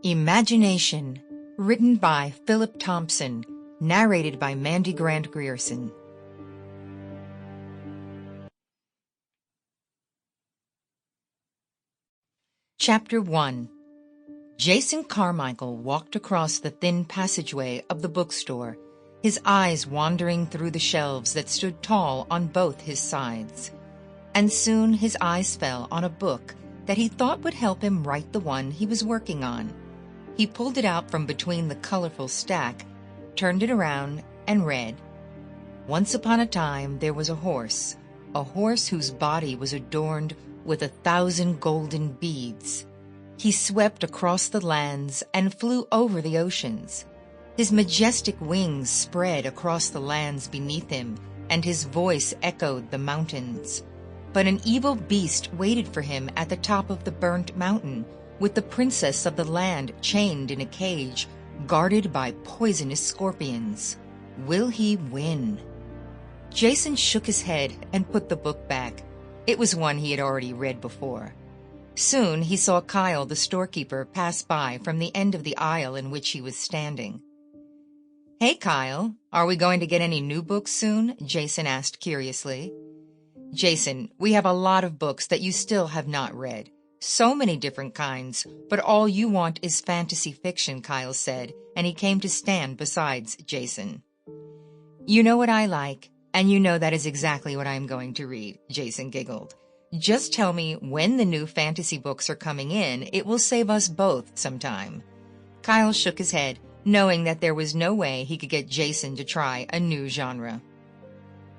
Imagination, written by Phillip Thompson, narrated by Mandy Grant-Grierson. Chapter 1. Jason Carmichael walked across the thin passageway of the bookstore, his eyes wandering through the shelves that stood tall on both his sides. And soon his eyes fell on a book that he thought would help him write the one he was working on. He pulled it out from between the colorful stack, turned it around, and read. Once upon a time there was a horse whose body was adorned with 1,000 golden beads. He swept across the lands and flew over the oceans. His majestic wings spread across the lands beneath him, and his voice echoed the mountains. But an evil beast waited for him at the top of the burnt mountain, with the princess of the land chained in a cage, guarded by poisonous scorpions. Will he win? Jason shook his head and put the book back. It was one he had already read before. Soon he saw Kyle, the storekeeper, pass by from the end of the aisle in which he was standing. "Hey, Kyle, are we going to get any new books soon?" Jason asked curiously. "Jason, we have a lot of books that you still have not read. So many different kinds, but all you want is fantasy fiction," Kyle said, and he came to stand beside Jason. "You know what I like, and you know that is exactly what I am going to read," Jason giggled. "Just tell me when the new fantasy books are coming in. It will save us both some time." Kyle shook his head, knowing that there was no way he could get Jason to try a new genre.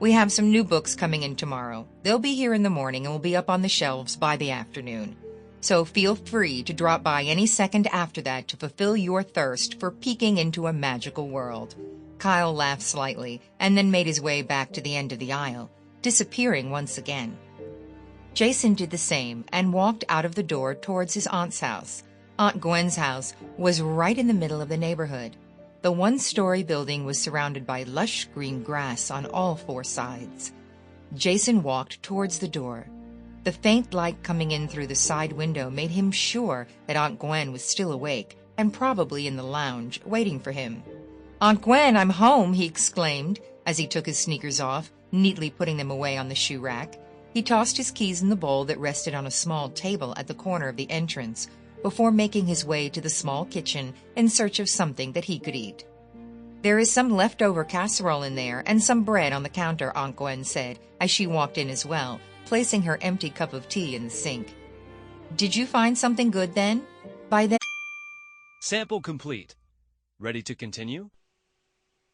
"We have some new books coming in tomorrow. They'll be here in the morning and will be up on the shelves by the afternoon. So feel free to drop by any second after that to fulfill your thirst for peeking into a magical world." Kyle laughed slightly and then made his way back to the end of the aisle, disappearing once again. Jason did the same and walked out of the door towards his aunt's house. Aunt Gwen's house was right in the middle of the neighborhood. The one-story building was surrounded by lush green grass on all four sides. Jason walked towards the door. The faint light coming in through the side window made him sure that Aunt Gwen was still awake and probably in the lounge, waiting for him. "Aunt Gwen, I'm home!" he exclaimed as he took his sneakers off, neatly putting them away on the shoe rack. He tossed his keys in the bowl that rested on a small table at the corner of the entrance, before making his way to the small kitchen in search of something that he could eat. "There is some leftover casserole in there and some bread on the counter," Aunt Gwen said as she walked in as well, placing her empty cup of tea in the sink. "Did you find something good then?" By then... Sample complete. Ready to continue?